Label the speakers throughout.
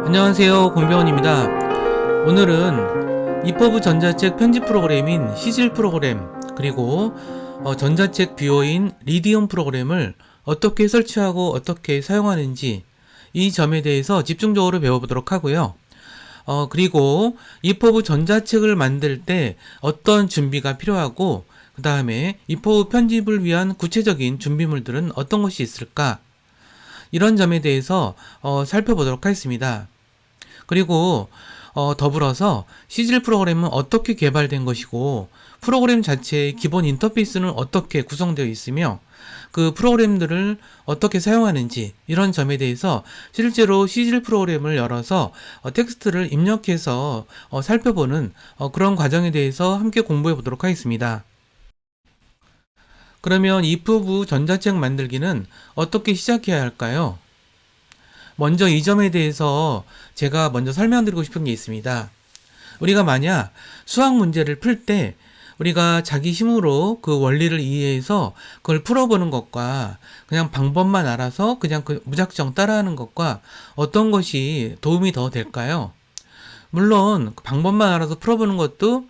Speaker 1: 안녕하세요, 공병원입니다. 오늘은 이퍼브 전자책 편집 프로그램인 시즐 프로그램, 그리고 전자책 뷰어인 리디움 프로그램을 어떻게 설치하고 어떻게 사용하는지 이 점에 대해서 집중적으로 배워보도록 하고요. 그리고 이퍼브 전자책을 만들 때 어떤 준비가 필요하고, 그 다음에 이퍼브 편집을 위한 구체적인 준비물들은 어떤 것이 있을까, 이런 점에 대해서 살펴보도록 하겠습니다. 그리고 더불어서 시즐 프로그램은 어떻게 개발된 것이고, 프로그램 자체의 기본 인터페이스는 어떻게 구성되어 있으며, 그 프로그램들을 어떻게 사용하는지, 이런 점에 대해서 실제로 시즐 프로그램을 열어서 텍스트를 입력해서 살펴보는 그런 과정에 대해서 함께 공부해 보도록 하겠습니다. 그러면 이퍼브 전자책 만들기는 어떻게 시작해야 할까요? 먼저 이 점에 대해서 제가 먼저 설명드리고 싶은 게 있습니다. 우리가 만약 수학 문제를 풀 때 우리가 자기 힘으로 그 원리를 이해해서 그걸 풀어보는 것과 그냥 방법만 알아서 그냥 그 무작정 따라하는 것과 어떤 것이 도움이 더 될까요? 물론 그 방법만 알아서 풀어보는 것도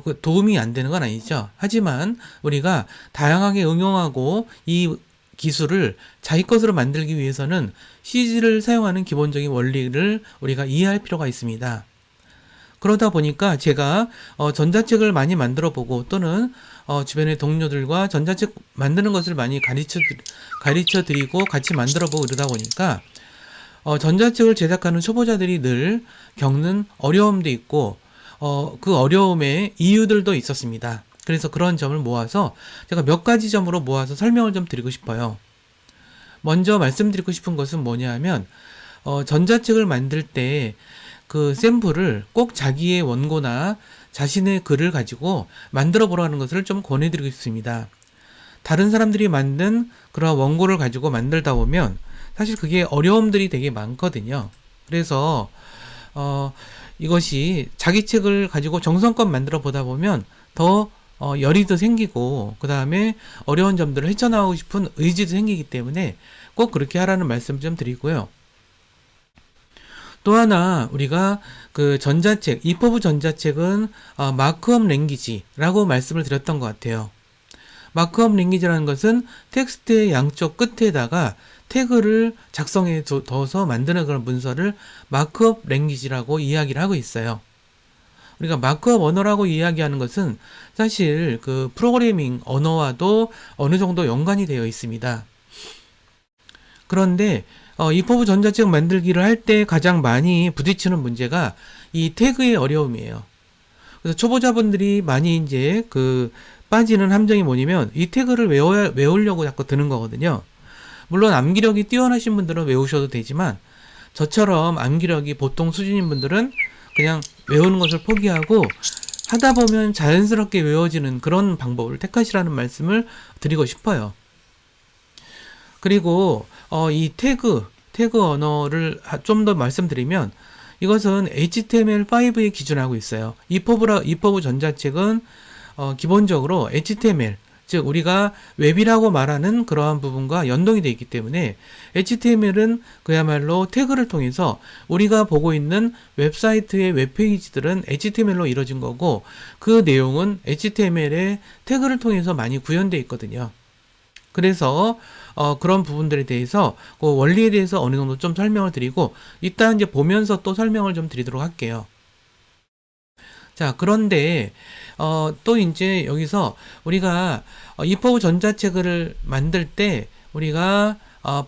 Speaker 1: 그 도움이 안 되는 건 아니죠. 하지만 우리가 다양하게 응용하고 이 기술을 자기 것으로 만들기 위해서는 CG를 사용하는 기본적인 원리를 우리가 이해할 필요가 있습니다. 그러다 보니까 제가 전자책을 많이 만들어 보고, 또는 주변의 동료들과 전자책 만드는 것을 많이 가르쳐 드리고 같이 만들어 보고 이러다 보니까 전자책을 제작하는 초보자들이 늘 겪는 어려움도 있고, 그 어려움의 이유들도 있었습니다. 그래서 그런 점을 모아서 제가 몇 가지 점으로 모아서 설명을 좀 드리고 싶어요. 먼저 말씀드리고 싶은 것은 뭐냐 하면, 전자책을 만들 때 그 샘플을 꼭 자기의 원고나 자신의 글을 가지고 만들어 보라는 것을 좀 권해드리고 싶습니다. 다른 사람들이 만든 그런 원고를 가지고 만들다 보면 사실 그게 어려움들이 되게 많거든요. 그래서 이것이 자기 책을 가지고 정성껏 만들어 보다 보면 더 열이 더 생기고, 그 다음에 어려운 점들을 헤쳐나가고 싶은 의지도 생기기 때문에 꼭 그렇게 하라는 말씀 좀 드리고요. 또 하나, 우리가 그 전자책, 이퍼브 전자책은 마크업 랭귀지라고 말씀을 드렸던 것 같아요. 마크업 랭귀지라는 것은 텍스트의 양쪽 끝에다가 태그를 작성해 둬서 만드는 그런 문서를 마크업 랭귀지라고 이야기를 하고 있어요. 우리가 마크업 언어라고 이야기하는 것은 사실 그 프로그래밍 언어와도 어느 정도 연관이 되어 있습니다. 그런데 이퍼브 전자책 만들기를 할 때 가장 많이 부딪히는 문제가 이 태그의 어려움이에요. 그래서 초보자분들이 많이 이제 그 빠지는 함정이 뭐냐면, 이 태그를 외우려고 자꾸 드는 거거든요. 물론 암기력이 뛰어나신 분들은 외우셔도 되지만, 저처럼 암기력이 보통 수준인 분들은 그냥 외우는 것을 포기하고 하다 보면 자연스럽게 외워지는 그런 방법을 택하시라는 말씀을 드리고 싶어요. 그리고 이 태그 언어를 좀 더 말씀드리면, 이것은 HTML5에 기준하고 있어요. 이퍼브 전자책은 기본적으로 HTML, 즉 우리가 웹이라고 말하는 그러한 부분과 연동이 되어 있기 때문에, HTML은 그야말로 태그를 통해서 우리가 보고 있는 웹사이트의 웹페이지들은 HTML로 이루어진 거고, 그 내용은 HTML의 태그를 통해서 많이 구현되어 있거든요. 그래서 그런 부분들에 대해서 그 원리에 대해서 어느 정도 좀 설명을 드리고, 이따 이제 보면서 또 설명을 좀 드리도록 할게요. 자, 그런데 또 이제 여기서 우리가 이퍼브 전자책을 만들 때 우리가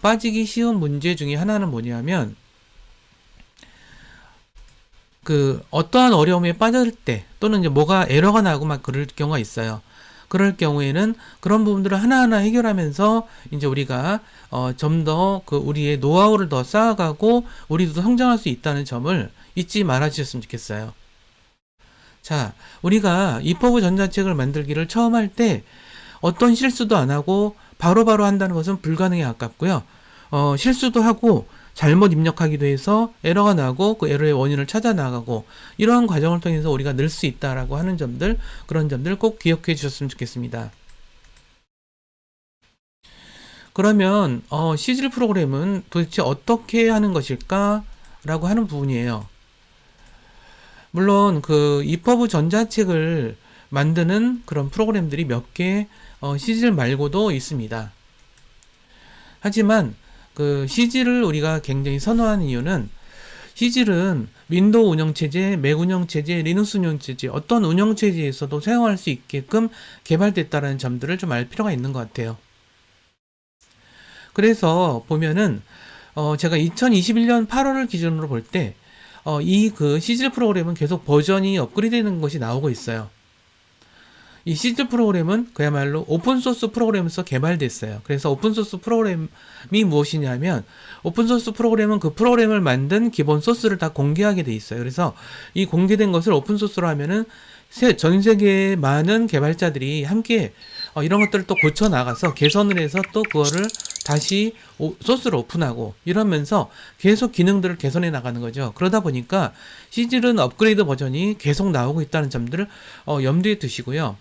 Speaker 1: 빠지기 쉬운 문제 중에 하나는 뭐냐면, 그 어떠한 어려움에 빠질 때, 또는 이제 뭐가 에러가 나고 막 그럴 경우가 있어요. 그럴 경우에는 그런 부분들을 하나하나 해결하면서 이제 우리가 좀 더 그 우리의 노하우를 더 쌓아가고 우리도 성장할 수 있다는 점을 잊지 말아 주셨으면 좋겠어요. 자, 우리가 이퍼브 전자책을 만들기를 처음 할 때 어떤 실수도 안 하고 바로바로 한다는 것은 불가능에 가깝고요. 실수도 하고 잘못 입력하기도 해서 에러가 나고 그 에러의 원인을 찾아 나가고, 이러한 과정을 통해서 우리가 늘 수 있다라고 하는 점들, 그런 점들 꼭 기억해 주셨으면 좋겠습니다. 그러면 시즐 프로그램은 도대체 어떻게 하는 것일까 라고 하는 부분이에요. 물론 그 EPUB 전자책을 만드는 그런 프로그램들이 몇 개 CGL 말고도 있습니다. 하지만 그 CG를 우리가 굉장히 선호하는 이유는 CG는 윈도우 운영체제, 맥 운영체제, 리눅스 운영체제 어떤 운영체제에서도 사용할 수 있게끔 개발됐다는 점들을 좀 알 필요가 있는 것 같아요. 그래서 보면은 제가 2021년 8월을 기준으로 볼 때 이 그 CGL 프로그램은 계속 버전이 업그레이드되는 것이 나오고 있어요. 이 CGL 프로그램은 그야말로 오픈소스 프로그램에서 개발됐어요. 그래서 오픈소스 프로그램이 무엇이냐면 오픈소스 프로그램은 그 프로그램을 만든 기본 소스를 다 공개하게 돼 있어요. 그래서 이 공개된 것을 오픈소스로 하면은 전 세계의 많은 개발자들이 함께 이런 것들을 또 고쳐 나가서 개선을 해서 또 그거를 다시 소스를 오픈하고 이러면서 계속 기능들을 개선해 나가는 거죠. 그러다 보니까 CG는 업그레이드 버전이 계속 나오고 있다는 점들을 염두에 두시고요.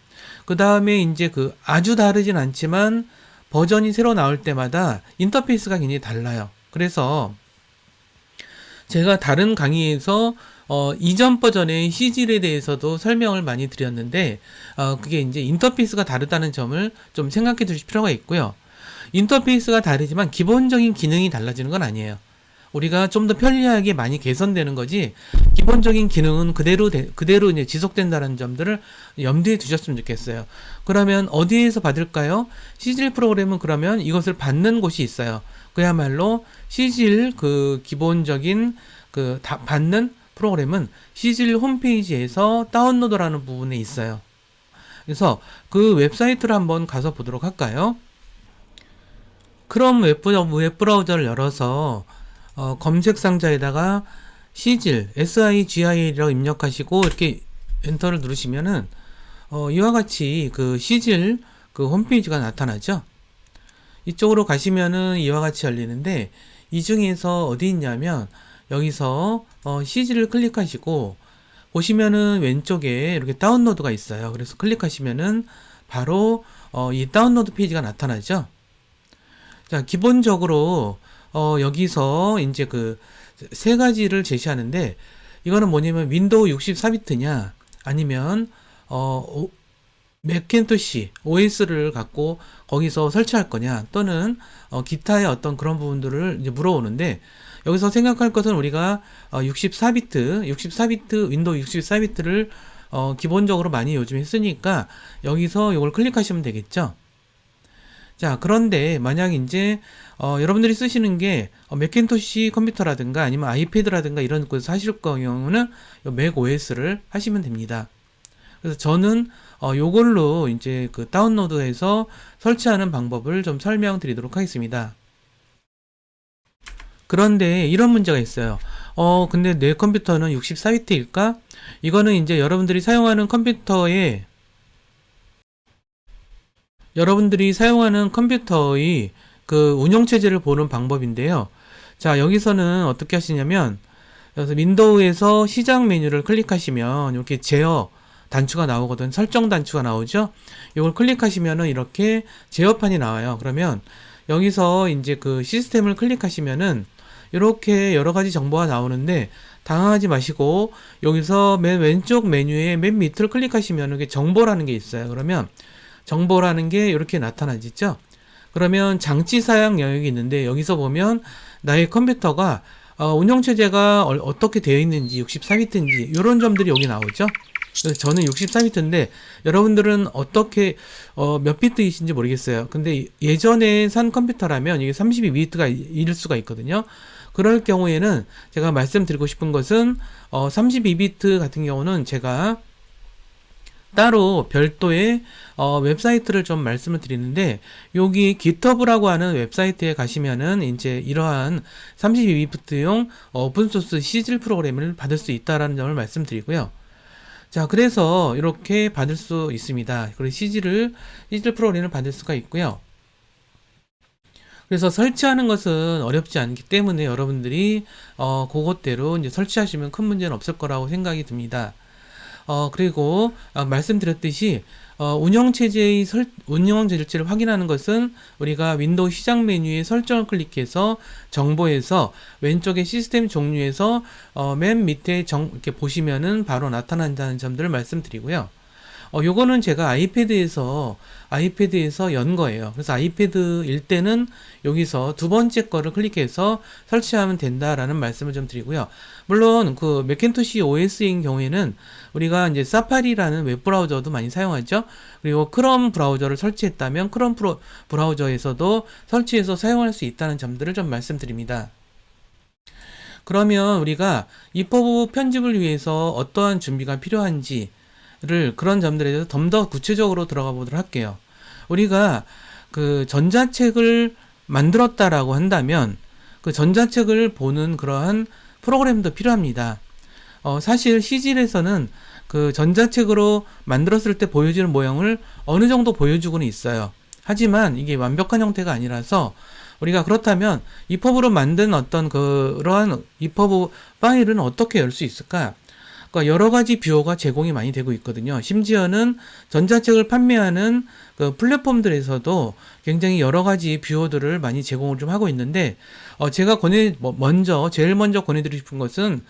Speaker 1: 그 다음에 이제 그 아주 다르진 않지만 버전이 새로 나올 때마다 인터페이스가 굉장히 달라요. 그래서 제가 다른 강의에서 이전 버전의 CG에 대해서도 설명을 많이 드렸는데 그게 이제 인터페이스가 다르다는 점을 좀 생각해 두실 필요가 있고요. 인터페이스가 다르지만 기본적인 기능이 달라지는 건 아니에요. 우리가 좀 더 편리하게 많이 개선되는 거지 기본적인 기능은 그대로 이제 지속된다는 점들을 염두에 두셨으면 좋겠어요. 그러면 어디에서 받을까요? CGL 프로그램은 그러면 이것을 받는 곳이 있어요. 그야말로 CGL 그 기본적인 그 받는 프로그램은 CGL 홈페이지에서 다운로드라는 부분에 있어요. 그래서 그 웹사이트를 한번 가서 보도록 할까요? 크롬 웹브라우저를 열어서 검색 상자에다가 CGL, SIGIL이라고 입력하시고 이렇게 엔터를 누르시면은 이와 같이 그 CGL 그 홈페이지가 나타나죠. 이쪽으로 가시면은 이와 같이 열리는데 이 중에서 어디 있냐면 여기서 CG를 클릭하시고 보시면은 왼쪽에 이렇게 다운로드가 있어요. 그래서 클릭하시면은 바로 이 다운로드 페이지가 나타나죠. 자, 기본적으로 여기서 이제 그 세 가지를 제시하는데 이거는 뭐냐면 윈도우 64비트냐 아니면 맥킨토시 OS를 갖고 거기서 설치할 거냐 또는 기타의 어떤 그런 부분들을 이제 물어오는데 여기서 생각할 것은 우리가 64비트 윈도우 64비트를 기본적으로 많이 요즘 했으니까 여기서 이걸 클릭하시면 되겠죠. 자, 그런데 만약 이제 여러분들이 쓰시는 게 맥킨토시 컴퓨터라든가 아니면 아이패드라든가 이런 곳에서 하실 경우는 맥 OS를 하시면 됩니다. 그래서 저는 요걸로 이제 그 다운로드해서 설치하는 방법을 좀 설명드리도록 하겠습니다. 그런데 이런 문제가 있어요. 근데 내 컴퓨터는 64비트일까? 이거는 이제 여러분들이 사용하는 컴퓨터의 그 운영체제를 보는 방법인데요. 자, 여기서는 어떻게 하시냐면, 여기서 윈도우에서 시작 메뉴를 클릭하시면 이렇게 제어 단추가 나오거든. 설정 단추가 나오죠? 이걸 클릭하시면은 이렇게 제어판이 나와요. 그러면 여기서 이제 그 시스템을 클릭하시면은 이렇게 여러 가지 정보가 나오는데 당황하지 마시고 여기서 맨 왼쪽 메뉴에 맨 밑을 클릭하시면 이게 정보라는 게 있어요. 그러면 정보라는 게 이렇게 나타나지죠. 그러면 장치 사양 영역이 있는데 여기서 보면 나의 컴퓨터가 운영체제가 어떻게 되어 있는지 64비트인지 이런 점들이 여기 나오죠. 그래서 저는 64비트인데 여러분들은 어떻게 몇 비트이신지 모르겠어요. 근데 예전에 산 컴퓨터라면 이게 32비트가 일 수가 있거든요. 그럴 경우에는 제가 말씀드리고 싶은 것은 32비트 같은 경우는 제가 따로 별도의 웹사이트를 좀 말씀을 드리는데 여기 GitHub라고 하는 웹사이트에 가시면은 이제 이러한 32비트용 오픈소스 CGL 프로그램을 받을 수 있다라는 점을 말씀드리고요. 자, 그래서 이렇게 받을 수 있습니다. 그리고 CGL 프로그램을 받을 수가 있고요. 그래서 설치하는 것은 어렵지 않기 때문에 여러분들이 그것대로 이제 설치하시면 큰 문제는 없을 거라고 생각이 듭니다. 그리고 말씀드렸듯이 운영 체제를 확인하는 것은 우리가 윈도우 시작 메뉴의 설정을 클릭해서 정보에서 왼쪽에 시스템 종류에서 맨 밑에 이렇게 보시면은 바로 나타난다는 점들을 말씀드리고요. 요거는 제가 아이패드에서 연 거예요. 그래서 아이패드일 때는 여기서 두 번째 거를 클릭해서 설치하면 된다라는 말씀을 좀 드리고요. 물론 그 맥킨토시 OS인 경우에는 우리가 이제 사파리라는 웹브라우저도 많이 사용하죠. 그리고 크롬 브라우저를 설치했다면 크롬 브라우저에서도 설치해서 사용할 수 있다는 점들을 좀 말씀드립니다. 그러면 우리가 EPUB 편집을 위해서 어떠한 준비가 필요한지 그런 점들에 대해서 좀 더 구체적으로 들어가 보도록 할게요. 우리가 그 전자책을 만들었다라고 한다면 그 전자책을 보는 그러한 프로그램도 필요합니다. 사실 CG에서는 그 전자책으로 만들었을 때 보여지는 모형을 어느 정도 보여주고는 있어요. 하지만 이게 완벽한 형태가 아니라서 우리가 그렇다면 EPUB로 만든 어떤 그러한 EPUB 파일은 어떻게 열 수 있을까? 그러니까 여러 가지 뷰어가 제공이 많이 되고 있거든요. 심지어는 전자책을 판매하는 그 플랫폼들에서도 굉장히 여러 가지 뷰어들을 많이 제공을 좀 하고 있는데, 제가 제일 먼저 권해드리고 싶은 것은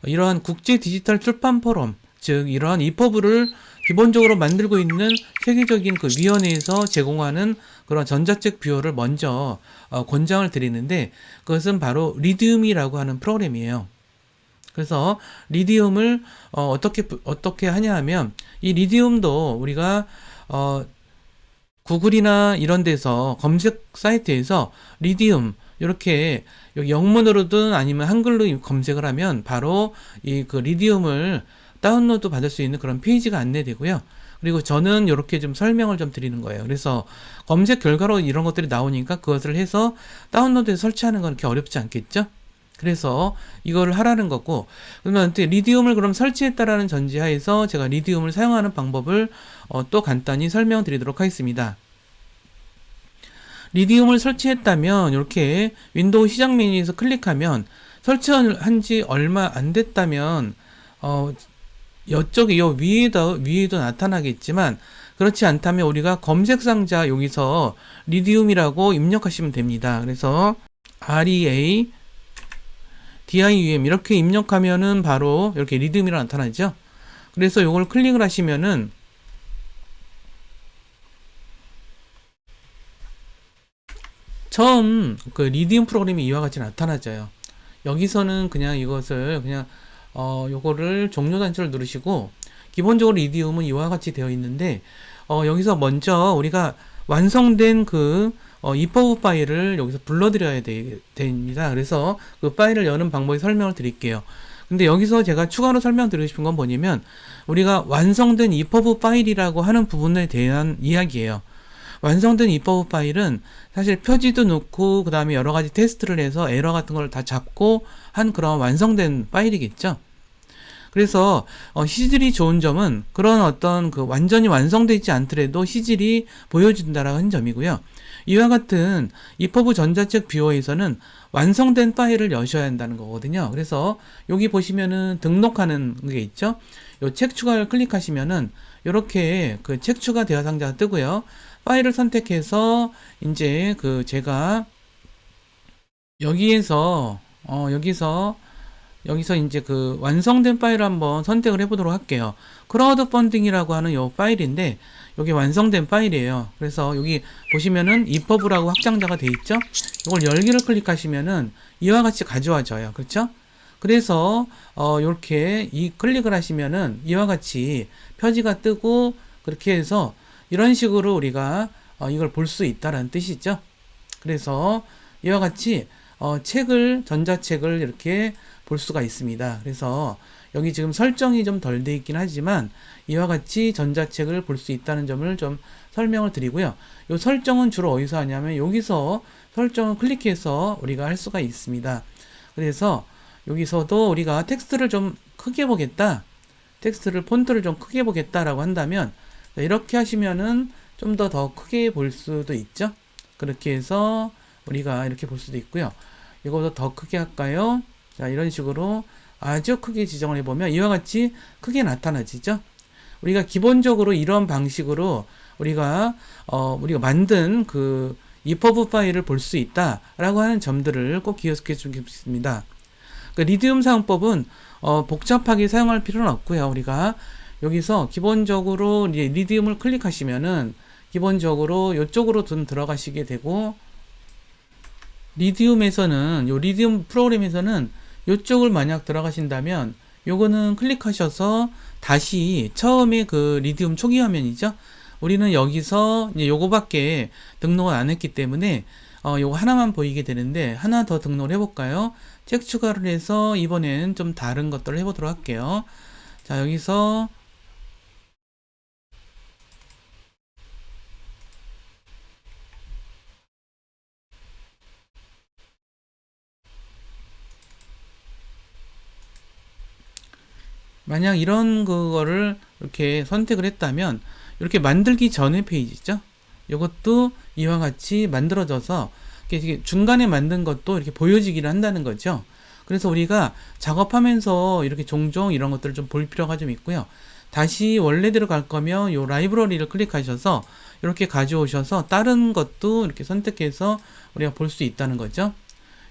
Speaker 1: 이러한 국제 디지털 출판 포럼, 즉 이러한 EPUB를 기본적으로 만들고 있는 세계적인 그 위원회에서 제공하는 그런 전자책 뷰어를 먼저 권장을 드리는데, 그것은 바로 리디움이라고 하는 프로그램이에요. 그래서 리디움을 어떻게 하냐 하면, 이 리디움도 우리가 구글이나 이런 데서 검색 사이트에서 리디움 이렇게 영문으로든 아니면 한글로 검색을 하면 바로 이 그 리디움을 다운로드 받을 수 있는 그런 페이지가 안내되고요. 그리고 저는 이렇게 좀 설명을 좀 드리는 거예요. 그래서 검색 결과로 이런 것들이 나오니까 그것을 해서 다운로드해서 설치하는 건 그렇게 어렵지 않겠죠? 그래서 이걸 하라는 거고, 그러면 리디움을 그럼 설치했다라는 전제하에서 제가 리디움을 사용하는 방법을 또 간단히 설명드리도록 하겠습니다. 리디움을 설치했다면 이렇게 윈도우 시작 메뉴에서 클릭하면, 설치한 지 얼마 안 됐다면 이쪽에 위에도 나타나겠지만, 그렇지 않다면 우리가 검색 상자 여기서 리디움이라고 입력하시면 됩니다. 그래서 REA DIUM 이렇게 입력하면은 바로 이렇게 리디움이라 나타나죠. 그래서 이걸 클릭을 하시면은 처음 그 리디움 프로그램이 이와 같이 나타나져요. 여기서는 그냥 이것을 요거를 종료 단추를 누르시고, 기본적으로 리디움은 이와 같이 되어 있는데 여기서 먼저 우리가 완성된 그 EPUB 파일을 여기서 불러드려야 됩니다. 그래서 그 파일을 여는 방법을 설명을 드릴게요. 근데 여기서 제가 추가로 설명드리고 싶은 건 뭐냐면, 우리가 완성된 EPUB 파일이라고 하는 부분에 대한 이야기예요. 완성된 EPUB 파일은 사실 표지도 넣고 그 다음에 여러 가지 테스트를 해서 에러 같은 걸 다 잡고 한 그런 완성된 파일이겠죠. 그래서 시질이 좋은 점은 그런 어떤 그 완전히 완성되지 않더라도 시질이 보여준다라는 점이고요. 이와 같은 EPUB 전자책 뷰어에서는 완성된 파일을 여셔야 한다는 거거든요. 그래서 여기 보시면은 등록하는 게 있죠. 요 책 추가를 클릭하시면은 이렇게 그 책 추가 대화 상자가 뜨고요. 파일을 선택해서 이제 그 제가 여기서 이제 그 완성된 파일을 한번 선택을 해보도록 할게요. 크라우드 펀딩이라고 하는 요 파일인데, 여기 완성된 파일이에요. 그래서 여기 보시면은 EPUB라고 확장자가 돼 있죠. 이걸 열기를 클릭하시면은 이와 같이 가져와져요. 그렇죠? 그래서 이렇게 클릭을 하시면은 이와 같이 표지가 뜨고, 그렇게 해서 이런 식으로 우리가 이걸 볼 수 있다라는 뜻이죠. 그래서 이와 같이 전자책을 이렇게 볼 수가 있습니다. 그래서 여기 지금 설정이 좀 덜 돼 있긴 하지만 이와 같이 전자책을 볼 수 있다는 점을 좀 설명을 드리고요. 이 설정은 주로 어디서 하냐면 여기서 설정을 클릭해서 우리가 할 수가 있습니다. 그래서 여기서도 우리가 텍스트를 좀 크게 보겠다, 폰트를 좀 크게 보겠다라고 한다면 이렇게 하시면은 좀 더 크게 볼 수도 있죠. 그렇게 해서 우리가 이렇게 볼 수도 있고요. 이거보다 더 크게 할까요? 자, 이런 식으로 아주 크게 지정을 해보면 이와 같이 크게 나타나지죠. 우리가 기본적으로 이런 방식으로 우리가 만든 그 EPUB 파일을 볼 수 있다라고 하는 점들을 꼭 기억해 주겠습니다. 그 리디움 사용법은 복잡하게 사용할 필요는 없고요. 우리가 여기서 기본적으로 리디움을 클릭하시면은 기본적으로 이쪽으로 좀 들어가시게 되고, 리디움에서는 요 리디움 프로그램에서는 이쪽을 만약 들어가신다면 요거는 클릭하셔서 다시 처음에 그 리디움 초기 화면이죠. 우리는 여기서 이제 요거밖에 등록을 안 했기 때문에 요거 하나만 보이게 되는데, 하나 더 등록을 해볼까요? 책 추가를 해서 이번엔 좀 다른 것들을 해보도록 할게요. 자, 여기서 만약 이런 그거를 이렇게 선택을 했다면 이렇게 만들기 전의 페이지죠. 이것도 이와 같이 만들어져서 이렇게 중간에 만든 것도 이렇게 보여지기를 한다는 거죠. 그래서 우리가 작업하면서 이렇게 종종 이런 것들을 좀 볼 필요가 좀 있고요. 다시 원래대로 갈 거면 이 라이브러리를 클릭하셔서 이렇게 가져오셔서 다른 것도 이렇게 선택해서 우리가 볼 수 있다는 거죠.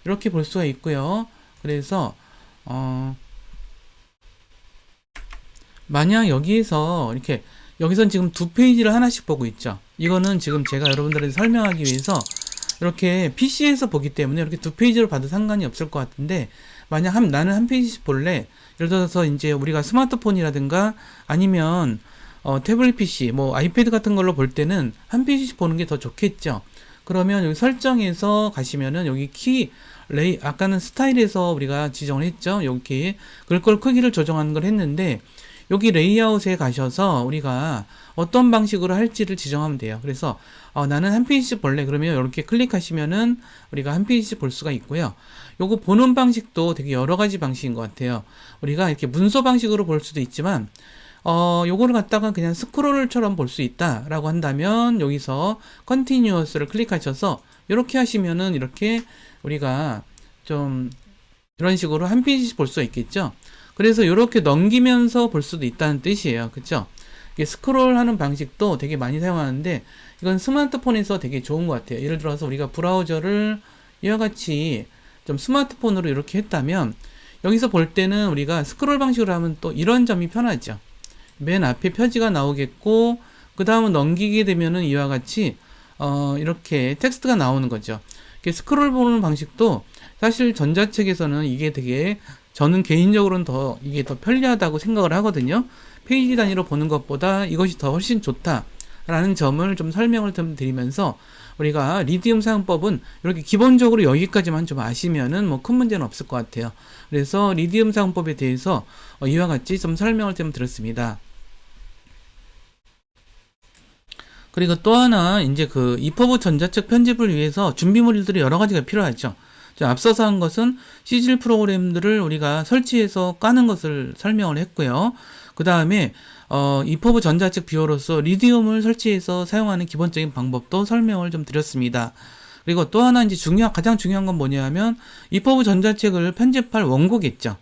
Speaker 1: 이렇게 볼 수가 있고요. 그래서 만약 여기선 지금 두 페이지를 하나씩 보고 있죠. 이거는 지금 제가 여러분들한테 설명하기 위해서 이렇게 PC에서 보기 때문에 이렇게 두 페이지를 봐도 상관이 없을 것 같은데, 만약 나는 한 페이지씩 볼래? 예를 들어서 이제 우리가 스마트폰이라든가 아니면 태블릿 PC, 뭐 아이패드 같은 걸로 볼 때는 한 페이지씩 보는 게 더 좋겠죠. 그러면 여기 설정에서 가시면은 여기 아까는 스타일에서 우리가 지정을 했죠. 여기 글꼴 크기를 조정하는 걸 했는데, 여기 레이아웃에 가셔서 우리가 어떤 방식으로 할지를 지정하면 돼요. 그래서 나는 한 페이지씩 볼래. 그러면 이렇게 클릭하시면은 우리가 한 페이지씩 볼 수가 있고요. 요거 보는 방식도 되게 여러 가지 방식인 것 같아요. 우리가 이렇게 문서 방식으로 볼 수도 있지만 요거를 갖다가 그냥 스크롤처럼 볼 수 있다라고 한다면 여기서 컨티뉴어스를 클릭하셔서 이렇게 하시면은 이렇게 우리가 좀 이런 식으로 한 페이지씩 볼 수가 있겠죠. 그래서 이렇게 넘기면서 볼 수도 있다는 뜻이에요. 그쵸? 이게 스크롤 하는 방식도 되게 많이 사용하는데, 이건 스마트폰에서 되게 좋은 것 같아요. 예를 들어서 우리가 브라우저를 이와 같이 좀 스마트폰으로 이렇게 했다면, 여기서 볼 때는 우리가 스크롤 방식으로 하면 또 이런 점이 편하죠. 맨 앞에 표지가 나오겠고, 그 다음은 넘기게 되면은 이와 같이 이렇게 텍스트가 나오는 거죠. 스크롤 보는 방식도 사실 전자책에서는 이게 되게, 저는 개인적으로는 이게 더 편리하다고 생각을 하거든요. 페이지 단위로 보는 것보다 이것이 더 훨씬 좋다라는 점을 좀 설명을 좀 드리면서, 우리가 리디움 사용법은 이렇게 기본적으로 여기까지만 좀 아시면은 뭐 큰 문제는 없을 것 같아요. 그래서 리디움 사용법에 대해서 이와 같이 좀 설명을 좀 드렸습니다. 그리고 또 하나, 이제 그 EPUB 전자책 편집을 위해서 준비물들이 여러 가지가 필요하죠. 앞서서 한 것은 CGL 프로그램들을 우리가 설치해서 까는 것을 설명을 했고요. 그 다음에 EPUB 전자책 뷰어로서 리디움을 설치해서 사용하는 기본적인 방법도 설명을 좀 드렸습니다. 그리고 또 하나 이제 가장 중요한 건 뭐냐면 EPUB 전자책을 편집할 원고겠죠.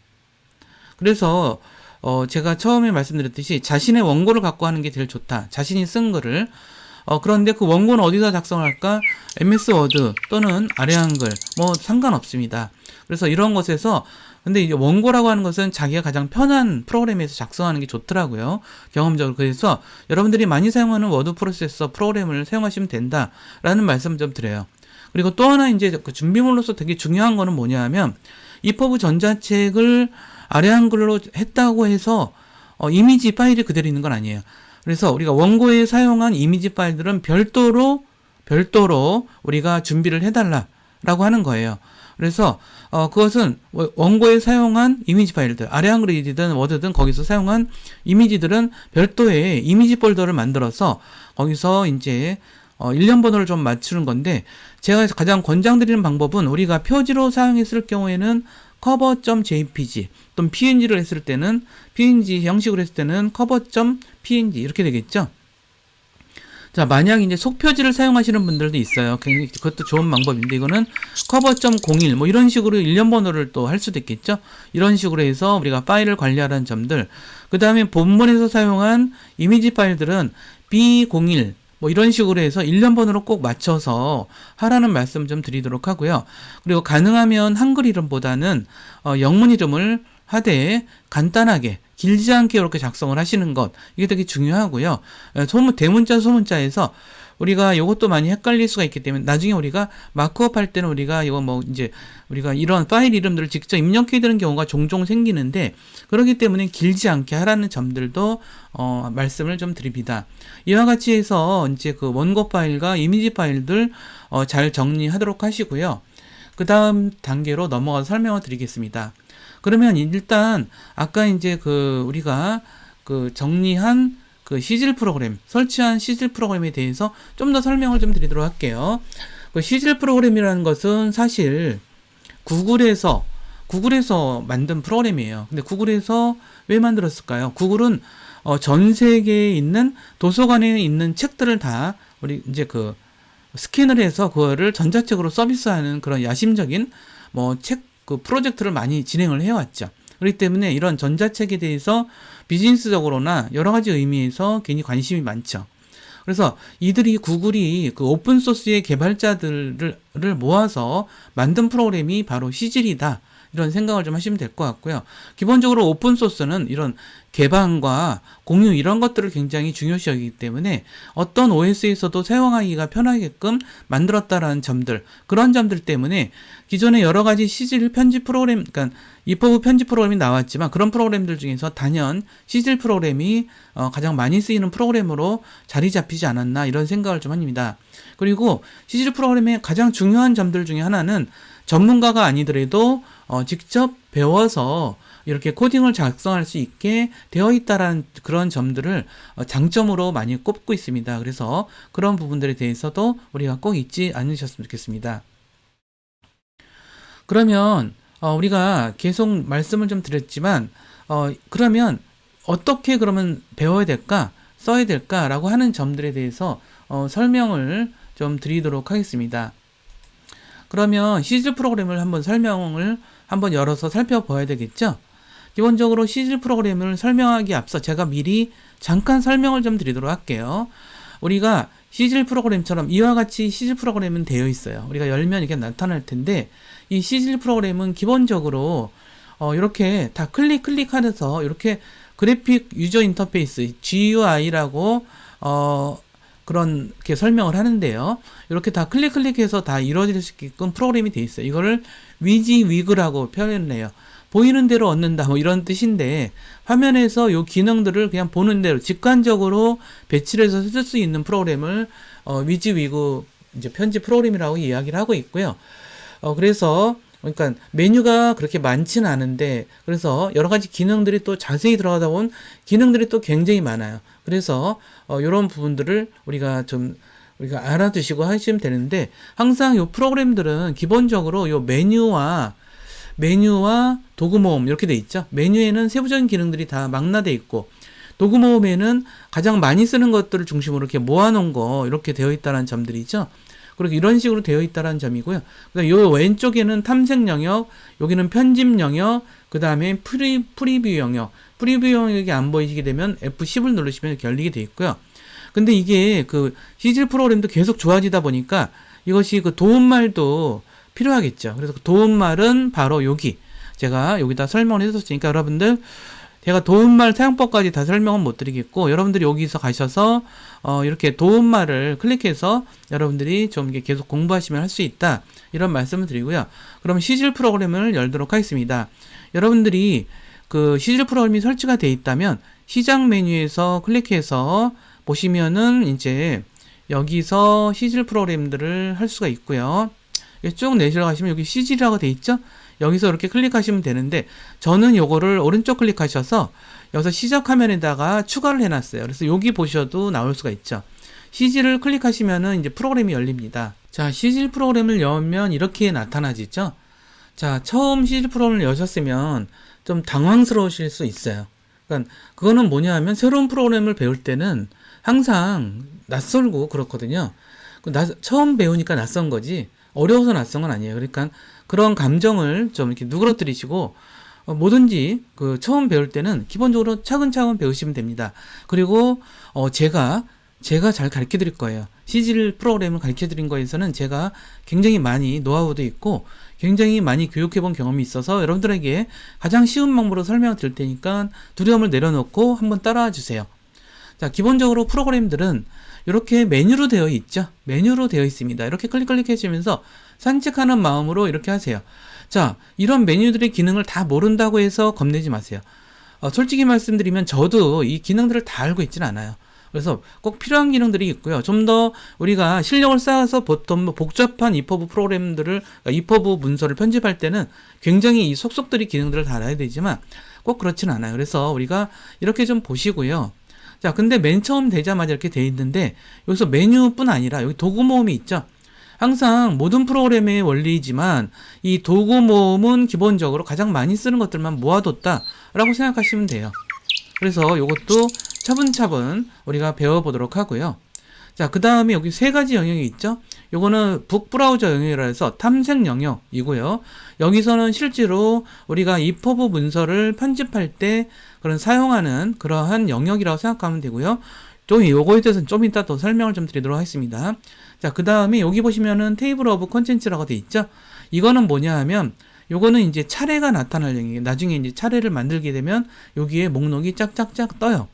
Speaker 1: 그래서 제가 처음에 말씀드렸듯이 자신의 원고를 갖고 하는 게 제일 좋다. 자신이 쓴 거를. 그런데 그 원고는 어디다 작성을 할까? MS 워드 또는 아래 한글 뭐 상관없습니다. 그래서 이런 것에서, 근데 이제 원고라고 하는 것은 자기가 가장 편한 프로그램에서 작성하는 게 좋더라고요. 경험적으로. 그래서 여러분들이 많이 사용하는 워드 프로세서 프로그램을 사용하시면 된다라는 말씀 좀 드려요. 그리고 또 하나 이제 그 준비물로서 되게 중요한 거는 뭐냐 하면, EPUB 전자책을 아래 한글로 했다고 해서 이미지 파일이 그대로 있는 건 아니에요. 그래서 우리가 원고에 사용한 이미지 파일들은 별도로 우리가 준비를 해달라라고 하는 거예요. 그래서 그것은 원고에 사용한 이미지 파일들, 아래 한글이든 워드든 거기서 사용한 이미지들은 별도의 이미지 폴더를 만들어서 거기서 이제 일련 번호를 좀 맞추는 건데, 제가 가장 권장드리는 방법은 우리가 표지로 사용했을 경우에는 cover.jpg 또는 png를 했을 때는 png 형식으로 했을 때는 cover.png 이렇게 되겠죠. 자, 만약 이제 속표지를 사용하시는 분들도 있어요. 굉장히 그것도 좋은 방법인데, 이거는 cover.01 뭐 이런 식으로 일련 번호를 또 할 수도 있겠죠. 이런 식으로 해서 우리가 파일을 관리하라는 점들. 그 다음에 본문에서 사용한 이미지 파일들은 B01 뭐 이런 식으로 해서 일련 번호로 꼭 맞춰서 하라는 말씀 좀 드리도록 하고요. 그리고 가능하면 한글 이름보다는 영문 이름을 하되 간단하게 길지 않게 이렇게 작성을 하시는 것, 이게 되게 중요하고요. 대문자 소문자에서 우리가 이것도 많이 헷갈릴 수가 있기 때문에 나중에 우리가 마크업 할 때는 우리가 이거 뭐 이제 우리가 이런 파일 이름들을 직접 입력해야 되는 경우가 종종 생기는데, 그렇기 때문에 길지 않게 하라는 점들도 말씀을 좀 드립니다. 이와 같이 해서 이제 그 원고 파일과 이미지 파일들 잘 정리하도록 하시고요. 그 다음 단계로 넘어가서 설명을 드리겠습니다. 그러면 일단 아까 이제 그 우리가 그 정리한 그 시즐 프로그램, 설치한 시즐 프로그램에 대해서 좀 더 설명을 좀 드리도록 할게요. 그 시즐 프로그램이라는 것은 사실 구글에서 만든 프로그램이에요. 근데 구글에서 왜 만들었을까요? 구글은 전 세계에 있는 도서관에 있는 책들을 다 우리 이제 그 스캔을 해서 그거를 전자책으로 서비스하는 그런 야심적인 뭐 책 그 프로젝트를 많이 진행을 해왔죠. 그렇기 때문에 이런 전자책에 대해서 비즈니스적으로나 여러 가지 의미에서 괜히 관심이 많죠. 그래서 구글이 그 오픈소스의 개발자들을 모아서 만든 프로그램이 바로 시즐이다, 이런 생각을 좀 하시면 될 것 같고요. 기본적으로 오픈소스는 이런 개방과 공유 이런 것들을 굉장히 중요시 여기기 때문에 어떤 OS에서도 사용하기가 편하게끔 만들었다라는 점들, 그런 점들 때문에 기존에 여러 가지 시즐 편집 프로그램, 그러니까 EPUB 편집 프로그램이 나왔지만 그런 프로그램들 중에서 단연 시즐 프로그램이 가장 많이 쓰이는 프로그램으로 자리 잡히지 않았나, 이런 생각을 좀 합니다. 그리고 시즐 프로그램의 가장 중요한 점들 중에 하나는 전문가가 아니더라도 직접 배워서 이렇게 코딩을 작성할 수 있게 되어 있다라는 그런 점들을 장점으로 많이 꼽고 있습니다. 그래서 그런 부분들에 대해서도 우리가 꼭 잊지 않으셨으면 좋겠습니다. 그러면 우리가 계속 말씀을 좀 드렸지만 그러면 어떻게 그러면 배워야 될까, 써야 될까라고 하는 점들에 대해서 설명을 좀 드리도록 하겠습니다. 그러면 시즐 프로그램을 설명을 한번 열어서 살펴봐야 되겠죠? 기본적으로 시즐 프로그램을 설명하기 앞서 제가 미리 잠깐 설명을 좀 드리도록 할게요. 우리가 시즐 프로그램처럼 이와 같이 시즐 프로그램은 되어 있어요. 우리가 열면 이렇게 나타날 텐데, 이 시즐 프로그램은 기본적으로 이렇게 다 클릭하면서 이렇게 그래픽 유저 인터페이스 GUI라고 그렇게 설명을 하는데요. 이렇게 다 클릭해서 다 이루어질 수 있게끔 프로그램이 되어 있어요. 이거를 위지위그라고 표현을 해요. 보이는 대로 얻는다, 뭐 이런 뜻인데, 화면에서 이 기능들을 그냥 보는 대로 직관적으로 배치를 해서 쓸 수 있는 프로그램을 위지위그 이제 편집 프로그램이라고 이야기를 하고 있고요. 그래서 그러니까 메뉴가 그렇게 많지는 않은데, 그래서 여러 가지 기능들이 또 자세히 들어가다 보면 기능들이 또 굉장히 많아요. 그래서 이런 부분들을 우리가 알아두시고 하시면 되는데, 항상 이 프로그램들은 기본적으로 이 메뉴와 도구 모음 이렇게 돼 있죠. 메뉴에는 세부적인 기능들이 다 망라돼 있고, 도구 모음에는 가장 많이 쓰는 것들을 중심으로 이렇게 모아놓은 거 이렇게 되어 있다는 점들이죠. 그리고 이런 식으로 되어 있다는 점이고요. 그다음 요 왼쪽에는 탐색 영역, 여기는 편집 영역, 그 다음에 프리뷰 영역. 프리뷰 영역이 안 보이시게 되면 F10을 누르시면 이렇게 열리게 되어 있고요. 근데 이게 그 시즐 프로그램도 계속 좋아지다 보니까 이것이 그 도움말도 필요하겠죠. 그래서 그 도움말은 바로 여기 제가 여기다 설명을 해줬으니까 여러분들, 제가 도움말 사용법까지 다 설명은 못 드리겠고, 여러분들이 여기서 가셔서 이렇게 도움말을 클릭해서 여러분들이 좀 계속 공부하시면 할 수 있다, 이런 말씀을 드리고요. 그럼 시즐 프로그램을 열도록 하겠습니다. 여러분들이 그 시즐 프로그램이 설치가 되어 있다면 시작 메뉴에서 클릭해서 보시면은 이제 여기서 시즐 프로그램들을 할 수가 있고요. 쭉 내려가시면 여기 시즐이라고 되어 있죠? 여기서 이렇게 클릭하시면 되는데, 저는 요거를 오른쪽 클릭하셔서 여기서 시작 화면에다가 추가를 해놨어요. 그래서 여기 보셔도 나올 수가 있죠. 시즐을 클릭하시면은 이제 프로그램이 열립니다. 자, 시즐 프로그램을 열면 이렇게 나타나지죠? 자, 처음 시즐 프로그램을 여셨으면 좀 당황스러우실 수 있어요. 그러니까 그거는 뭐냐 하면 새로운 프로그램을 배울 때는 항상 낯설고 그렇거든요. 처음 배우니까 낯선 거지 어려워서 낯선 건 아니에요. 그러니까 그런 감정을 좀 이렇게 누그러뜨리시고 뭐든지 그 처음 배울 때는 기본적으로 차근차근 배우시면 됩니다. 그리고 제가 잘 가르쳐 드릴 거예요. CGL 프로그램을 가르쳐 드린 거에서는 제가 굉장히 많이 노하우도 있고 굉장히 많이 교육해 본 경험이 있어서 여러분들에게 가장 쉬운 방법으로 설명을 드릴 테니까 두려움을 내려놓고 한번 따라와 주세요. 자, 기본적으로 프로그램들은 이렇게 메뉴로 되어 있죠. 메뉴로 되어 있습니다. 이렇게 클릭해 주면서 산책하는 마음으로 이렇게 하세요. 자, 이런 메뉴들의 기능을 다 모른다고 해서 겁내지 마세요. 솔직히 말씀드리면 저도 이 기능들을 다 알고 있지는 않아요. 그래서 꼭 필요한 기능들이 있고요. 좀 더 우리가 실력을 쌓아서 보통 복잡한 이퍼브 프로그램들을, 이퍼브 문서를 편집할 때는 굉장히 이 속속들이 기능들을 다 알아야 되지만 꼭 그렇지는 않아요. 그래서 우리가 이렇게 좀 보시고요. 자, 근데 맨 처음 되자마자 이렇게 돼 있는데 여기서 메뉴뿐 아니라 여기 도구 모음이 있죠. 항상 모든 프로그램의 원리이지만 이 도구 모음은 기본적으로 가장 많이 쓰는 것들만 모아뒀다라고 생각하시면 돼요. 그래서 이것도 차분차분 우리가 배워보도록 하고요. 자, 그 다음에 여기 세 가지 영역이 있죠. 요거는 북브라우저 영역이라 해서 탐색 영역이고요. 여기서는 실제로 우리가 이퍼브 문서를 편집할 때 그런 사용하는 그러한 영역이라고 생각하면 되고요. 좀 요거에 대해서는 좀 이따 더 설명을 좀 드리도록 하겠습니다. 자, 그 다음에 여기 보시면은 테이블 오브 컨텐츠라고 돼 있죠. 이거는 뭐냐 하면 요거는 이제 차례가 나타날 영역이에요. 나중에 이제 차례를 만들게 되면 여기에 목록이 짝짝짝 떠요.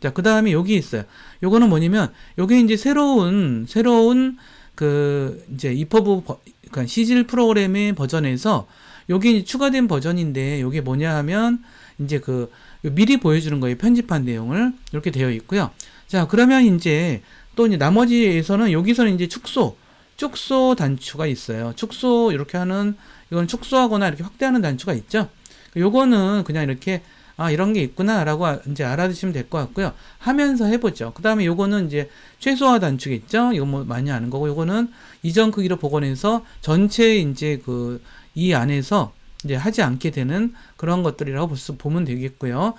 Speaker 1: 자, 그 다음에 여기 있어요. 요거는 뭐냐면 요게 이제 새로운 그 이제 이퍼브 그러니까 CGL 프로그램의 버전에서 요게 이제 추가된 버전인데 요게 뭐냐 하면 이제 그 미리 보여주는 거예요. 편집한 내용을 이렇게 되어 있고요. 자, 그러면 이제 또 이제 나머지에서는 여기서는 이제 축소 단추가 있어요. 축소 이렇게 하는 이건 축소하거나 이렇게 확대하는 단추가 있죠. 요거는 그냥 이렇게 이런 게 있구나라고 이제 알아두시면 될 것 같고요. 하면서 해보죠. 그 다음에 요거는 이제 최소화 단축이겠죠. 이거 뭐 많이 아는 거고, 요거는 이전 크기로 복원해서 전체 이제 이 안에서 이제 하지 않게 되는 그런 것들이라고 보면 되겠고요.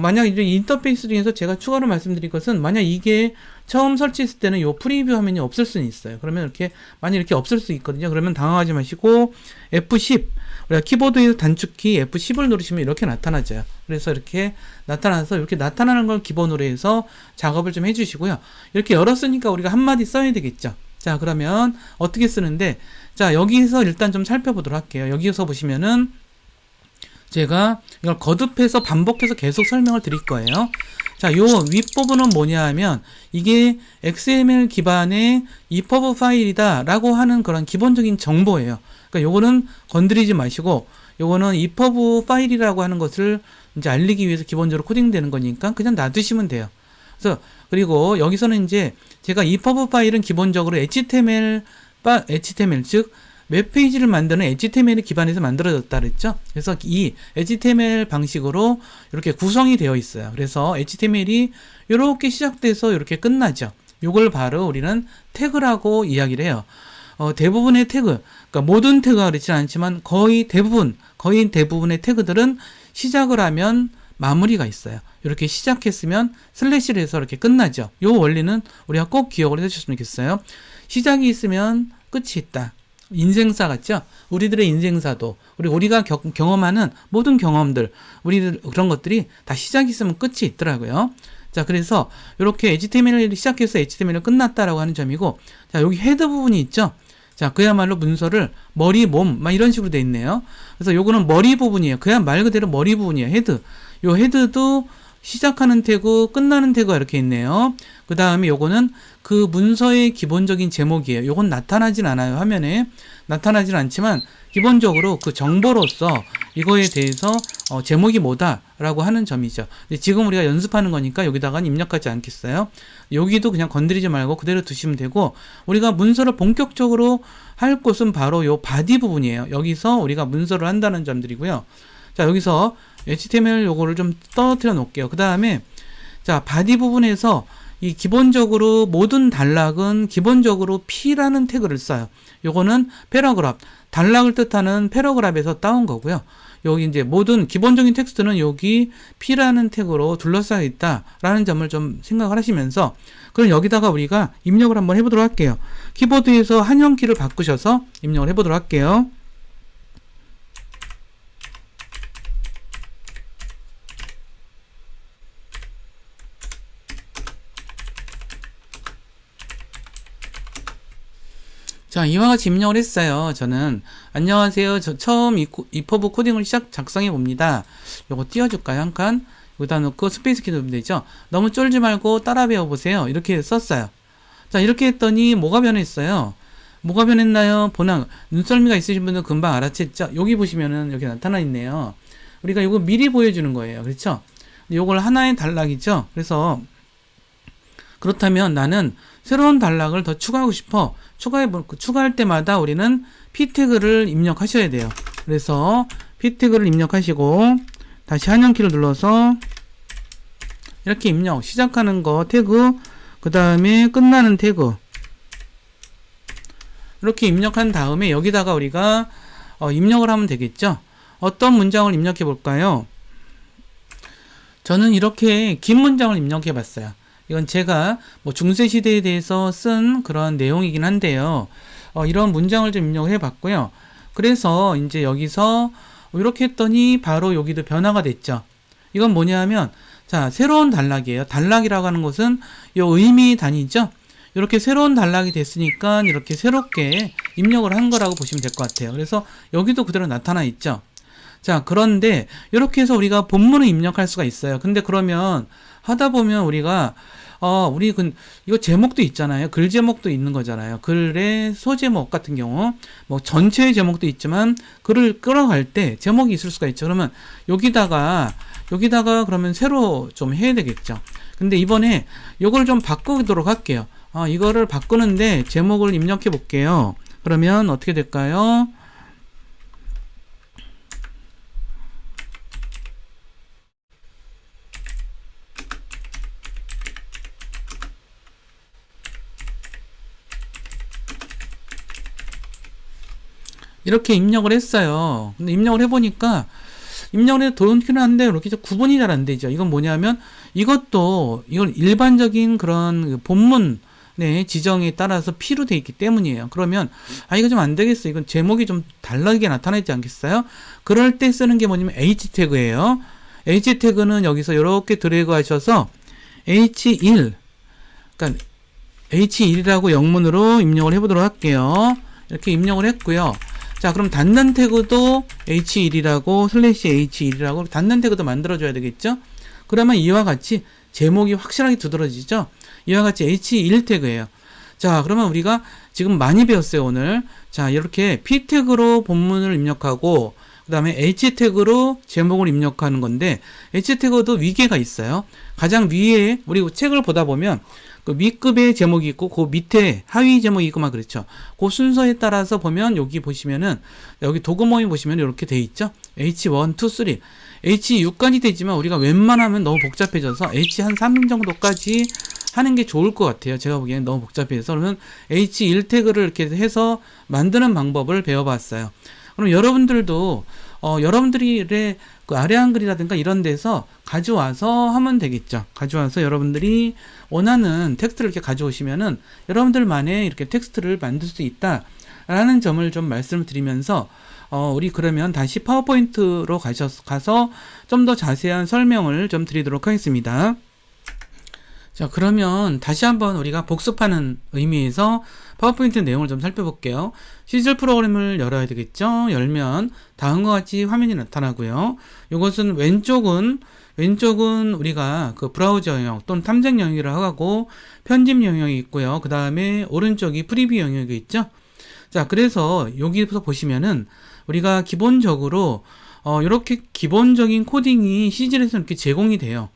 Speaker 1: 만약 이제 인터페이스 중에서 제가 추가로 말씀드릴 것은 만약 이게 처음 설치했을 때는 요 프리뷰 화면이 없을 수는 있어요. 그러면 만약 이렇게 없을 수 있거든요. 그러면 당황하지 마시고 F10 우리가 키보드에서 단축키 F10을 누르시면 이렇게 나타나죠. 그래서 이렇게 나타나서 이렇게 나타나는 걸 기본으로 해서 작업을 좀 해주시고요. 이렇게 열었으니까 우리가 한마디 써야 되겠죠. 자, 그러면 어떻게 쓰는데, 자, 여기서 일단 좀 살펴보도록 할게요. 여기서 보시면은 제가 이걸 거듭해서 반복해서 계속 설명을 드릴 거예요. 자, 요 윗부분은 뭐냐 하면 이게 XML 기반의 EPUB 파일이다 라고 하는 그런 기본적인 정보예요. 그러니까 요거는 건드리지 마시고 요거는 EPUB 파일이라고 하는 것을 이제 알리기 위해서 기본적으로 코딩되는 거니까 그냥 놔두시면 돼요. 그래서 그리고 여기서는 이제 제가 EPUB 파일은 기본적으로 HTML 즉 웹페이지를 만드는 HTML 기반에서 만들어졌다 그랬죠. 그래서 이 HTML 방식으로 이렇게 구성이 되어 있어요. 그래서 HTML이 이렇게 시작돼서 이렇게 끝나죠. 이걸 바로 우리는 태그라고 이야기를 해요. 대부분의 태그, 그러니까 모든 태그가 그렇지는 않지만 거의 대부분의 태그들은 시작을 하면 마무리가 있어요. 이렇게 시작했으면 슬래시를 해서 이렇게 끝나죠. 이 원리는 우리가 꼭 기억을 해주셨으면 좋겠어요. 시작이 있으면 끝이 있다. 인생사 같죠? 우리들의 인생사도 우리가 경험하는 모든 경험들 우리들 그런 것들이 다 시작이 있으면 끝이 있더라고요. 자, 그래서 이렇게 HTML을 시작해서 HTML을 끝났다라고 하는 점이고, 자, 여기 헤드 부분이 있죠? 자, 그야말로 문서를 머리, 몸, 막 이런 식으로 돼 있네요. 그래서 요거는 머리 부분이에요. 그냥 말 그대로 머리 부분이에요. 헤드. 요 헤드도 시작하는 태그, 끝나는 태그가 이렇게 있네요. 그 다음에 요거는 그 문서의 기본적인 제목이에요. 요건 나타나진 않아요. 화면에 나타나진 않지만 기본적으로 그 정보로서 이거에 대해서 제목이 뭐다라고 하는 점이죠. 근데 지금 우리가 연습하는 거니까 여기다가 입력하지 않겠어요. 여기도 그냥 건드리지 말고 그대로 두시면 되고, 우리가 문서를 본격적으로 할 곳은 바로 요 바디 부분이에요. 여기서 우리가 문서를 한다는 점들이고요. 자, 여기서 HTML 요거를 좀 떨어뜨려 놓을게요. 그 다음에 자, 바디 부분에서 이 기본적으로 모든 단락은 기본적으로 P라는 태그를 써요. 요거는 패러그래프, 단락을 뜻하는 패러그래프에서 따온 거고요. 여기 이제 모든 기본적인 텍스트는 여기 P라는 태그로 둘러싸여 있다라는 점을 좀 생각을 하시면서, 그럼 여기다가 우리가 입력을 한번 해보도록 할게요. 키보드에서 한영키를 바꾸셔서 입력을 해보도록 할게요. 자, 이와 같이 입력을 했어요. 저는 안녕하세요. 저 처음 이퍼브 코딩을 작성해 봅니다. 요거 띄워줄까요? 한 칸. 여기다 놓고 스페이스 키 누르면 되죠. 너무 쫄지 말고 따라 배워보세요. 이렇게 썼어요. 자, 이렇게 했더니 뭐가 변했어요? 뭐가 변했나요? 보나 눈썰미가 있으신 분은 금방 알아챘죠? 여기 보시면은 여기 나타나 있네요. 우리가 요거 미리 보여주는 거예요. 그렇죠? 요걸 하나의 단락이죠. 그래서 그렇다면 나는 새로운 단락을 더 추가하고 싶어. 추가할 때마다 우리는 p 태그를 입력하셔야 돼요. 그래서 p 태그를 입력하시고 다시 한영키를 눌러서 이렇게 입력, 시작하는 거 태그, 그 다음에 끝나는 태그 이렇게 입력한 다음에 여기다가 우리가 입력을 하면 되겠죠. 어떤 문장을 입력해 볼까요? 저는 이렇게 긴 문장을 입력해 봤어요. 이건 제가 뭐 중세시대에 대해서 쓴 그런 내용이긴 한데요. 이런 문장을 좀 입력을 해봤고요. 그래서 이제 여기서 이렇게 했더니 바로 여기도 변화가 됐죠. 이건 뭐냐 하면, 자, 새로운 단락이에요. 단락이라고 하는 것은 이 의미 단위죠. 이렇게 새로운 단락이 됐으니까 이렇게 새롭게 입력을 한 거라고 보시면 될 것 같아요. 그래서 여기도 그대로 나타나 있죠. 자, 그런데 이렇게 해서 우리가 본문을 입력할 수가 있어요. 근데 그러면 하다 보면 우리가 이거 제목도 있잖아요. 글 제목도 있는 거잖아요. 글의 소제목 같은 경우, 뭐 전체의 제목도 있지만, 글을 끌어갈 때 제목이 있을 수가 있죠. 그러면 여기다가 그러면 새로 좀 해야 되겠죠. 근데 이번에 이걸 좀 바꾸도록 할게요. 이거를 바꾸는데 제목을 입력해 볼게요. 그러면 어떻게 될까요? 이렇게 입력을 했어요. 근데 입력을 해보니까, 입력을 해도 좋기는 한데, 이렇게 구분이 잘 안 되죠. 이건 뭐냐면, 이건 일반적인 그런 본문의 지정에 따라서 P로 돼 있기 때문이에요. 그러면, 이거 좀 안 되겠어. 이건 제목이 좀 다르게 나타나 있지 않겠어요? 그럴 때 쓰는 게 뭐냐면 H 태그예요. H 태그는 여기서 이렇게 드래그 하셔서, H1, 그러니까 H1이라고 영문으로 입력을 해보도록 할게요. 이렇게 입력을 했고요. 자, 그럼 닫는 태그도 H1이라고 /H1이라고 닫는 태그도 만들어줘야 되겠죠? 그러면 이와 같이 제목이 확실하게 두드러지죠? 이와 같이 H1 태그예요. 자, 그러면 우리가 지금 많이 배웠어요, 오늘. 자, 이렇게 P 태그로 본문을 입력하고, 그 다음에 H 태그로 제목을 입력하는 건데, H 태그도 위계가 있어요. 가장 위에, 우리 책을 보다 보면, 그 위급의 제목이 있고, 그 밑에 하위 제목이 있고 막 그렇죠. 그 순서에 따라서 보면 여기 보시면은, 여기 도구 모임 보시면 이렇게 돼 있죠. H1, 2, 3. H6까지 되지만 우리가 웬만하면 너무 복잡해져서 H 한 3 정도까지 하는 게 좋을 것 같아요. 제가 보기에는 너무 복잡해서. 그러면 H1 태그를 이렇게 해서 만드는 방법을 배워봤어요. 그럼 여러분들도 여러분들의 그 아래 한글이라든가 이런 데서 가져와서 하면 되겠죠. 가져와서 여러분들이 원하는 텍스트를 이렇게 가져오시면은 여러분들만의 이렇게 텍스트를 만들 수 있다라는 점을 좀 말씀을 드리면서 우리 그러면 다시 파워포인트로 가서 좀 더 자세한 설명을 좀 드리도록 하겠습니다. 자, 그러면 다시 한번 우리가 복습하는 의미에서 파워포인트 내용을 좀 살펴볼게요. 시즐 프로그램을 열어야 되겠죠. 열면 다음과 같이 화면이 나타나고요. 이것은 왼쪽은 우리가 그 브라우저 영역 또는 탐색 영역이라고 하고 편집 영역이 있고요. 그 다음에 오른쪽이 프리뷰 영역이 있죠. 자, 그래서 여기서 보시면은 우리가 기본적으로 이렇게 기본적인 코딩이 시즐에서 이렇게 제공이 돼요.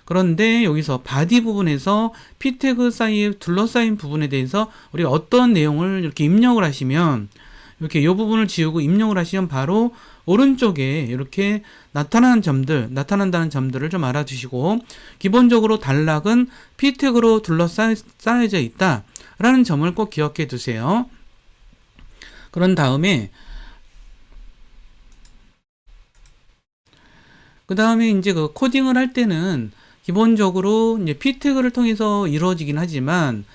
Speaker 1: 그런데 여기서 바디 부분에서 p 태그 사이에 둘러싸인 부분에 대해서 우리가 어떤 내용을 이렇게 입력을 하시면, 이렇게 이 부분을 지우고 입력을 하시면 바로 오른쪽에 이렇게 나타난다는 점들을 좀 알아두시고, 기본적으로 단락은 p 태그로 둘러싸여져 있다라는 점을 꼭 기억해 두세요. 그런 다음에 그 다음에 이제 그 코딩을 할 때는 기본적으로 이제 p 태그를 통해서 이루어지긴 하지만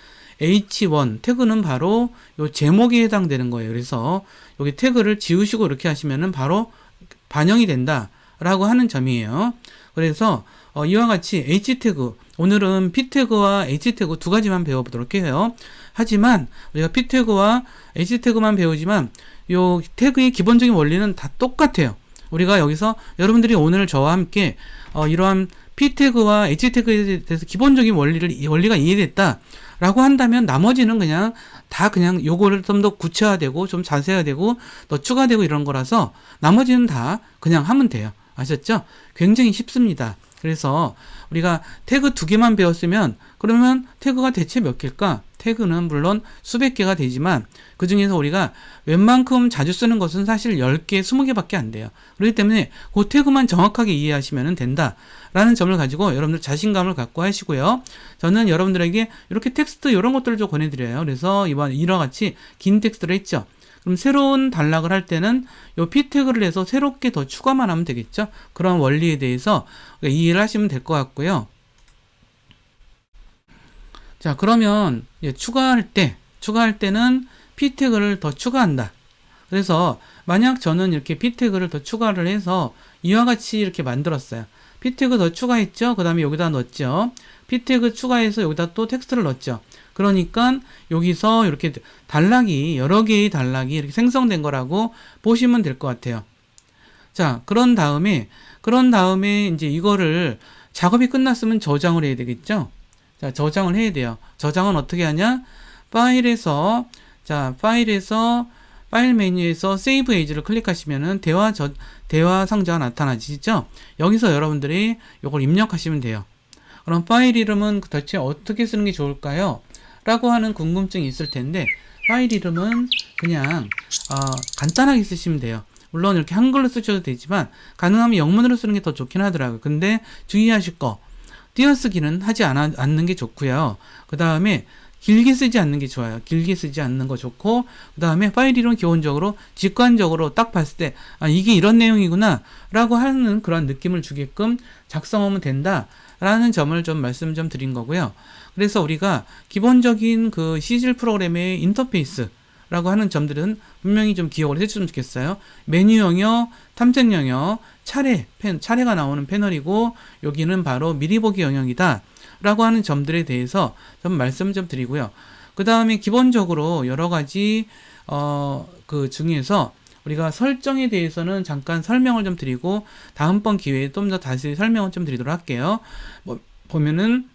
Speaker 1: h1 태그는 바로 요 제목에 해당되는 거예요. 그래서 여기 태그를 지우시고 이렇게 하시면은 바로 반영이 된다라고 하는 점이에요. 그래서 이와 같이 h 태그, 오늘은 p 태그와 h 태그 두 가지만 배워보도록 해요. 하지만 우리가 p 태그와 h 태그만 배우지만 요 태그의 기본적인 원리는 다 똑같아요. 우리가 여기서 여러분들이 오늘 저와 함께 이러한 p 태그와 h 태그에 대해서 기본적인 원리가 이해됐다 라고 한다면 나머지는 그냥 다 그냥 요거를 좀 더 구체화되고 좀 자세화되고 더 추가되고 이런 거라서 나머지는 다 그냥 하면 돼요. 아셨죠? 굉장히 쉽습니다. 그래서 우리가 태그 두 개만 배웠으면 그러면 태그가 대체 몇 개일까? 태그는 물론 수백 개가 되지만 그 중에서 우리가 웬만큼 자주 쓰는 것은 사실 10개, 20개밖에 안 돼요. 그렇기 때문에 그 태그만 정확하게 이해하시면 된다 라는 점을 가지고 여러분들 자신감을 갖고 하시고요. 저는 여러분들에게 이렇게 텍스트 이런 것들을 좀 권해드려요. 그래서 이번 이와 같이 긴 텍스트를 했죠. 그럼 새로운 단락을 할 때는 요 p 태그를 해서 새롭게 더 추가만 하면 되겠죠. 그런 원리에 대해서 이해를 하시면 될 것 같고요. 자, 그러면 추가할 때는 p 태그를 더 추가한다. 그래서 만약 저는 이렇게 p 태그를 더 추가를 해서 이와 같이 이렇게 만들었어요. p 태그 더 추가했죠. 그 다음에 여기다 넣었죠. p 태그 추가해서 여기다 또 텍스트를 넣었죠. 그러니까 여기서 이렇게 단락이 여러 개의 단락이 이렇게 생성된 거라고 보시면 될 것 같아요. 자, 그런 다음에 이제 이거를 작업이 끝났으면 저장을 해야 되겠죠. 자, 저장을 해야 돼요. 저장은 어떻게 하냐? 파일에서 파일 메뉴에서 세이브 에이지를 클릭하시면은 대화 상자가 나타나시죠? 여기서 여러분들이 이걸 입력하시면 돼요. 그럼 파일 이름은 도대체 어떻게 쓰는 게 좋을까요? 라고 하는 궁금증이 있을 텐데 파일 이름은 그냥 간단하게 쓰시면 돼요. 물론 이렇게 한글로 쓰셔도 되지만 가능하면 영문으로 쓰는 게 더 좋긴 하더라고요. 근데 주의하실 거 띄어쓰기는 하지 않는 게 좋고요. 그 다음에 길게 쓰지 않는 게 좋아요. 길게 쓰지 않는 거 좋고 그 다음에 파일 이름 기본적으로 직관적으로 딱 봤을 때 이게 이런 내용이구나 라고 하는 그런 느낌을 주게끔 작성하면 된다 라는 점을 좀 말씀 좀 드린 거고요. 그래서 우리가 기본적인 그 CGL 프로그램의 인터페이스 라고 하는 점들은 분명히 좀 기억을 해주시면 좋겠어요. 메뉴 영역, 탐색 영역, 차례가 나오는 패널이고 여기는 바로 미리 보기 영역이다 라고 하는 점들에 대해서 좀 말씀 좀 드리고요. 그 다음에 기본적으로 여러 가지 그 중에서 우리가 설정에 대해서는 잠깐 설명을 좀 드리고 다음번 기회에 좀 더 다시 설명을 좀 드리도록 할게요. 보면은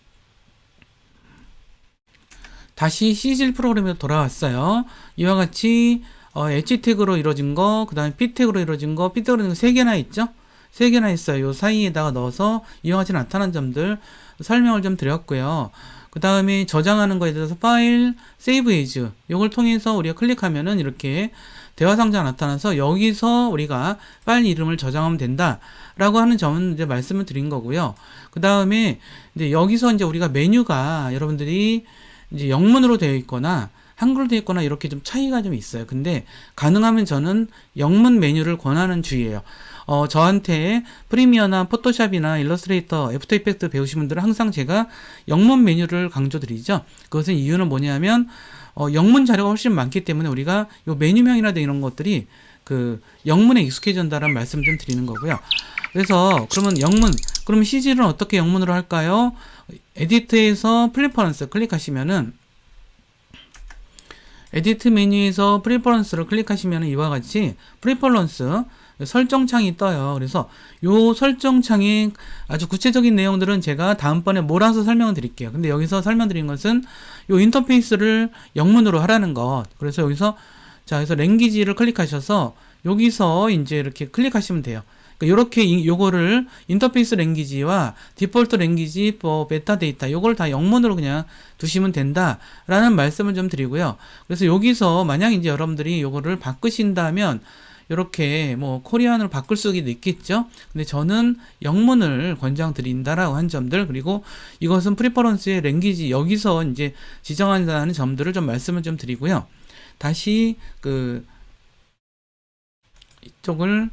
Speaker 1: 다시 CGL 프로그램에 돌아왔어요. 이와 같이 H 태그로 이루어진 거, 그 다음에 P 태그로 이루어진 거, P 태그로 이루어진 거 3개나 있죠? 3개나 있어요. 요 사이에다가 넣어서 이와 같이 나타난 점들 설명을 좀 드렸고요. 그 다음에 저장하는 거에 대해서 파일, 세이브 에이즈 요걸 통해서 우리가 클릭하면은 이렇게 대화 상자가 나타나서 여기서 우리가 파일 이름을 저장하면 된다 라고 하는 점은 이제 말씀을 드린 거고요. 그 다음에 이제 여기서 이제 우리가 메뉴가 여러분들이 이제 영문으로 되어 있거나 한글로 되어 있거나 이렇게 좀 차이가 좀 있어요. 근데 가능하면 저는 영문 메뉴를 권하는 주의예요. 저한테 프리미어나 포토샵이나 일러스트레이터, 애프터 이펙트 배우신 분들은 항상 제가 영문 메뉴를 강조드리죠. 그것은 이유는 뭐냐면 영문 자료가 훨씬 많기 때문에 우리가 요 메뉴명이나 이런 것들이 그 영문에 익숙해진다는 말씀 좀 드리는 거고요. 그래서 그러면 CG는 어떻게 영문으로 할까요? 에디트에서 프리퍼런스 클릭하시면은 에디트 메뉴에서 프리퍼런스를 클릭하시면 이와 같이 프리퍼런스 설정창이 떠요. 그래서 요 설정창에 아주 구체적인 내용들은 제가 다음번에 몰아서 설명을 드릴게요. 근데 여기서 설명드린 것은 요 인터페이스를 영문으로 하라는 것. 그래서 여기서 그래서 랭귀지를 클릭하셔서 여기서 이제 이렇게 클릭하시면 돼요. 요렇게 요거를 인터페이스 랭귀지와 디폴트 랭귀지 메타 데이터 요걸 다 영문으로 그냥 두시면 된다라는 말씀을 좀 드리고요. 그래서 여기서 만약 이제 여러분들이 요거를 바꾸신다면 요렇게 뭐 코리안으로 바꿀 수도 있겠죠. 근데 저는 영문을 권장드린다라고 한 점들, 그리고 이것은 프리퍼런스의 랭귀지 여기서 이제 지정한다는 점들을 좀 말씀을 좀 드리고요. 다시 이쪽을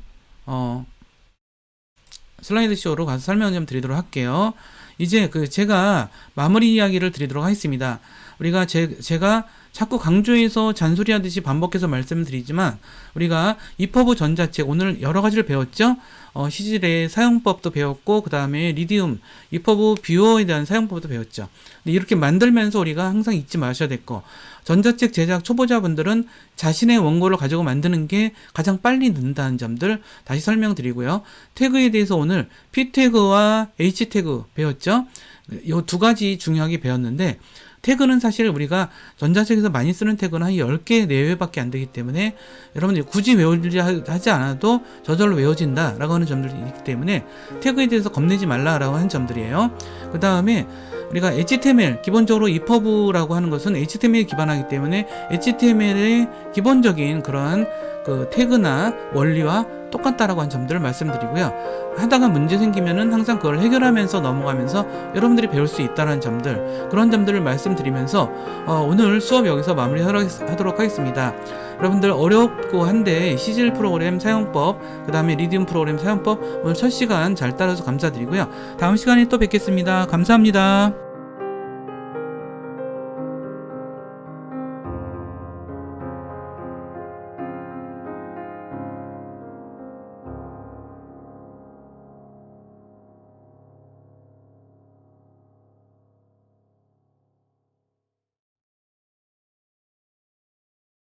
Speaker 1: 슬라이드 쇼로 가서 설명 좀 드리도록 할게요. 이제 제가 마무리 이야기를 드리도록 하겠습니다. 우리가 제가 자꾸 강조해서 잔소리하듯이 반복해서 말씀드리지만 우리가 이퍼브 전자책 오늘 여러 가지를 배웠죠. 시질의 사용법도 배웠고 그 다음에 리디움 이퍼브 뷰어에 대한 사용법도 배웠죠. 근데 이렇게 만들면서 우리가 항상 잊지 마셔야 될 거, 전자책 제작 초보자분들은 자신의 원고를 가지고 만드는 게 가장 빨리 는다는 점들 다시 설명드리고요. 태그에 대해서 오늘 P 태그와 H 태그 배웠죠. 이 두 가지 중요하게 배웠는데, 태그는 사실 우리가 전자책에서 많이 쓰는 태그는 한 10개 내외밖에 안 되기 때문에 여러분들이 굳이 외우지 하지 않아도 저절로 외워진다 라고 하는 점들이 있기 때문에 태그에 대해서 겁내지 말라라고 하는 점들이에요. 그 다음에 우리가 HTML, 기본적으로 이퍼브라고 하는 것은 HTML에 기반하기 때문에 HTML의 기본적인 그러한 태그나 원리와 똑같다라고 하는 점들을 말씀드리고요. 하다가 문제 생기면은 항상 그걸 해결하면서 넘어가면서 여러분들이 배울 수 있다는 점들, 그런 점들을 말씀드리면서 오늘 수업 여기서 마무리하도록 하겠습니다. 여러분들 어렵고 한데 시질 프로그램 사용법, 그 다음에 리디움 프로그램 사용법 오늘 첫 시간 잘 따라서 감사드리고요. 다음 시간에 또 뵙겠습니다. 감사합니다.